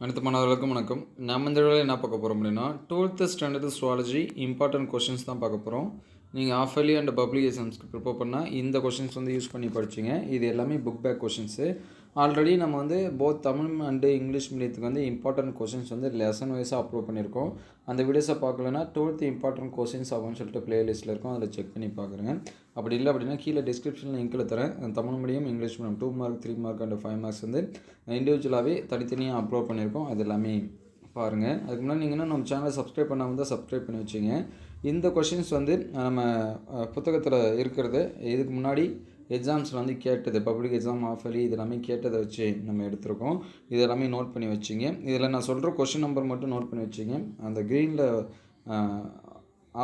அனைத்து மாணவர்களுக்கும் வணக்கம். நம்ம இந்த வீடியோவில் என்ன பார்க்க போகிறோம் அப்படின்னா 12th standard zoology important questions தான் பார்க்க போகிறோம். நீங்கள் ஆஃப் இயர்லி அண்ட் பப்ளிக் எக்ஸாம்ஸ்க்கு ப்ரிப்பேர் பண்ணால் இந்த கொஷின்ஸ் யூஸ் பண்ணி படிச்சிங்க. இது எல்லாமே புக் பேக் கொஷின்ஸு. ஆல்ரெடி நம்ம போத் தமிழ் அண்டு இங்கிலீஷ் மீடியத்துக்கு இம்பார்ட்டன்ட் கொஷின்ஸ் லெசன் வைஸாக அப்லோட் பண்ணியிருக்கோம். அந்த வீடியோஸை பார்க்கலன்னா 12th இம்பார்ட்டன்ட் கொஷின்ஸ் அப்படின்னு சொல்லிட்டு பிளேலிஸ்ட்டில் இருக்கும், அதில் செக் பண்ணி பார்க்குறேங்க. அப்படி இல்லை அப்படின்னா கீழே டிஸ்கிரிப்ஷனில் லிங்க்கில் தரேன். Tamil medium English medium 2 mark 3 mark and 5 marks இண்டிவிஜுவலாகவே தனித்தனியாக அப்லோட் பண்ணியிருக்கோம். அது எல்லாமே பாருங்கள். அதுக்கு முன்னாடி நீங்கள் நம்ம சேனலை சப்ஸ்கிரைப் பண்ணாமல் தான் சப்ஸ்கிரைப் பண்ணி வச்சிங்க. இந்த கொஷின்ஸ் நம்ம புத்தகத்தில் இருக்கிறது இதுக்கு முன்னாடி எக்ஸாம்ஸில் கேட்டது, பப்ளிக் எக்ஸாம் ஆஃப் இயர்லி இது எல்லாமே கேட்டதை வச்சு நம்ம எடுத்திருக்கோம். இது எல்லாமே நோட் பண்ணி வச்சிங்க. இதில் நான் சொல்கிற கொஷின் நம்பர் மட்டும் நோட் பண்ணி வச்சிங்க. அந்த க்ரீனில்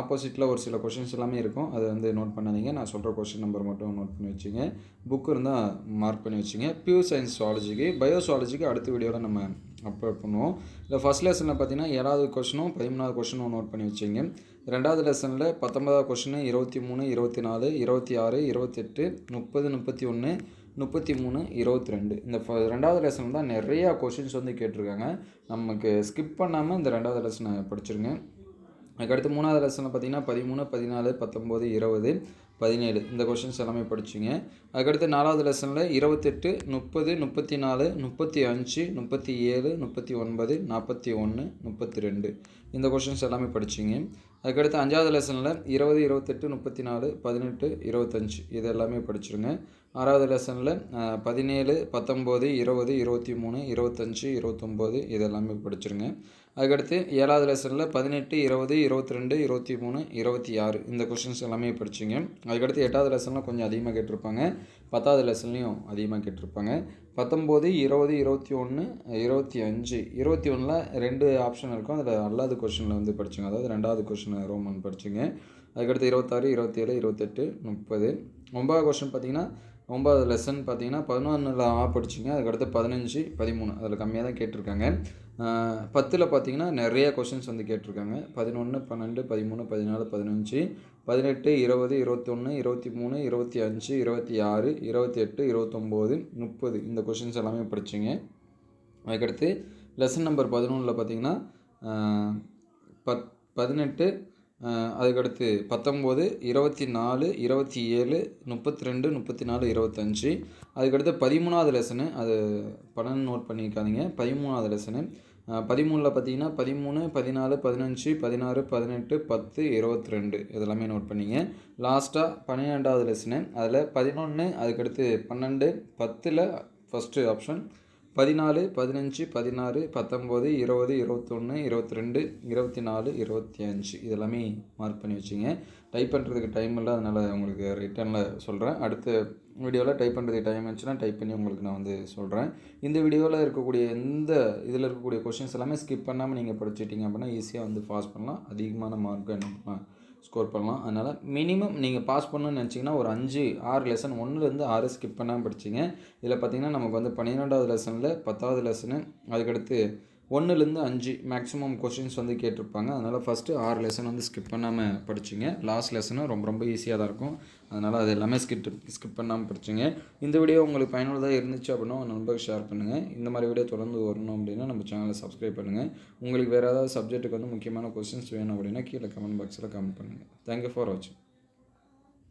ஆப்போசிட்டில் ஒரு சில கொஷின்ஸ் எல்லாமே இருக்கும், அதை நோட் பண்ணாதீங்க. நான் சொல்கிற கொஷின் நம்பர் மட்டும் நோட் பண்ணி வச்சுங்க. புக்கு இருந்தால் மார்க் பண்ணி வச்சுங்க. பியூர் சயின்ஸ் சுவாலஜிக்கு, பயோசுவாலஜிக்கு அடுத்த வீடியோவில் நம்ம அப்லோட் பண்ணுவோம். இந்த ஃபஸ்ட் லெசனில் பார்த்தீங்கன்னா 7வது கொஷினும் 13வது கொஷினும் நோட் பண்ணி வச்சுங்க. 2வது லெசனில் 19வது கொஷினு 23, 24, 26, 28, 30, 31, 33, 22 இந்த 2வது லெசன் தான் நிறையா கொஷின்ஸ் கேட்டிருக்காங்க. நமக்கு ஸ்கிப் பண்ணாமல் இந்த 2வது லெசனை படிச்சிருங்க. அதுக்கடுத்து 3வது லெசனில் பார்த்தீங்கன்னா 13, 14, 19, 20, 17 இந்த கொஷின்ஸ் எல்லாமே படிச்சிங்க. அதுக்கடுத்து 4வது லெசனில் 28, 30, 34, 35, 37, 39, 41, 32 இந்த கொஷின்ஸ் எல்லாமே படிச்சிங்க. அதுக்கடுத்து 5வது லெசனில் 20, 28, 34, 18, 25 இது எல்லாமே படிச்சிருங்க. 6வது லெசனில் 17, 19, 20, 23, 25, 29 இது எல்லாமே படிச்சிருங்க. அதுக்கடுத்து 7வது லெசனில் 18, 20, 22, 23, 26 இந்த கொஷின்ஸ் எல்லாமே படிச்சிங்க. அதுக்கடுத்து 8வது லெசனில் கொஞ்சம் அதிகமாக கேட்டிருப்பாங்க. 10வது லெசன்லேயும் அதிகமாக கேட்டிருப்பாங்க. 19, 20, 21, 25, 21ல் 2 ஆப்ஷன் இருக்கும். அதில் அல்லாத கொஷினில் படிச்சுங்க. அதாவது 2வது கொஷின் ரோமன் படிச்சுங்க. அதுக்கடுத்து 26, 27, 28, 30. 9வது கொஷின் பார்த்தீங்கன்னா 9வது லெசன் பார்த்தீங்கன்னா 11ல் படிச்சிங்க. அதுக்கடுத்து 15, 13 அதில் கம்மியாக தான் கேட்டிருக்காங்க. 10ல் பார்த்தீங்கன்னா நிறைய கொஷின்ஸ் கேட்டிருக்காங்க. 11, 12, 13, 14, 15, 18, 20, 21, 23, 25, 26, 28, 29, 30 இந்த கொஷின்ஸ் எல்லாமே படிச்சிங்க. அதுக்கடுத்து லெசன் நம்பர் 11ல் பார்த்தீங்கன்னா 18, அதுக்கடுத்து 19, 24, 27, 32, 34, 25 அதுக்கடுத்து 13வது லெசனு அது 12 நோட் பண்ணிக்காதீங்க. 13வது லெசனு 13ல் பார்த்தீங்கன்னா 13, 14, 15, 16, 18, 10, 22 இதெல்லாமே நோட் பண்ணிங்க. லாஸ்ட்டாக 12வது லெசனு அதில் 11, அதுக்கடுத்து 12, 10ல் ஃபஸ்ட்டு ஆப்ஷன் 14, 15, 16, 19, 20, 21, 22, 24, 25 இதெல்லாமே மார்க் பண்ணி வச்சிங்க. டைப் பண்ணுறதுக்கு டைம் இல்லை, அதனால் உங்களுக்கு ரிட்டனில் சொல்கிறேன். அடுத்த வீடியோவில் டைப் பண்ணுறதுக்கு டைம் இருந்துச்சுன்னா டைப் பண்ணி உங்களுக்கு நான் சொல்கிறேன். இந்த வீடியோவில் இருக்கக்கூடிய இதில் இருக்கக்கூடிய கொஷின்ஸ் எல்லாமே ஸ்கிப் பண்ணாமல் நீங்கள் படிச்சிட்டிங்க அப்படின்னா ஈஸியாக பாஸ் பண்ணலாம். அதிகமான மார்க் என்ன ஸ்கோர் பண்ணலாம். அதனால் மினிமம் நீங்கள் பாஸ் பண்ணணும்னு நினச்சிங்கன்னா ஒரு 5, 6 லெசன் 1லேருந்து 6 ஸ்கிப் பண்ணாமல் படிச்சிங்க. இதில் பார்த்திங்கன்னா நமக்கு 12வது லெசனில் 10வது லெசனு அதுக்கடுத்து 1லேருந்து 5 மேக்ஸிமம் கொஷின்ஸ் கேட்டிருப்பாங்க. அதனால் ஃபஸ்ட்டு 6 லெசன் ஸ்கிப் பண்ணாமல் படிச்சிங்க. லாஸ்ட் லெசனும் ரொம்ப ரொம்ப ஈஸியாக தான் இருக்கும். அதனால் அது எல்லாமே ஸ்கிப் பண்ணாமல் படிச்சிங்க. இந்த வீடியோ உங்களுக்கு பயனுள்ளதாக இருந்துச்சு அப்படின்னா உங்கள் நண்பருக்கு ஷேர் பண்ணுங்கள். இந்த மாதிரி வீடியோ தொடர்ந்து வரணும் அப்படின்னா நம்ம சேனலை சப்ஸ்கிரைப் பண்ணுங்கள். உங்களுக்கு வேறு ஏதாவது சப்ஜெக்ட்டுக்கு முக்கியமான கொஷின்ஸ் வேணும் அப்படின்னா கீழே கமெண்ட் பாக்ஸில் கமெண்ட் பண்ணுங்கள். தேங்க்யூ ஃபார் வாட்சிங்.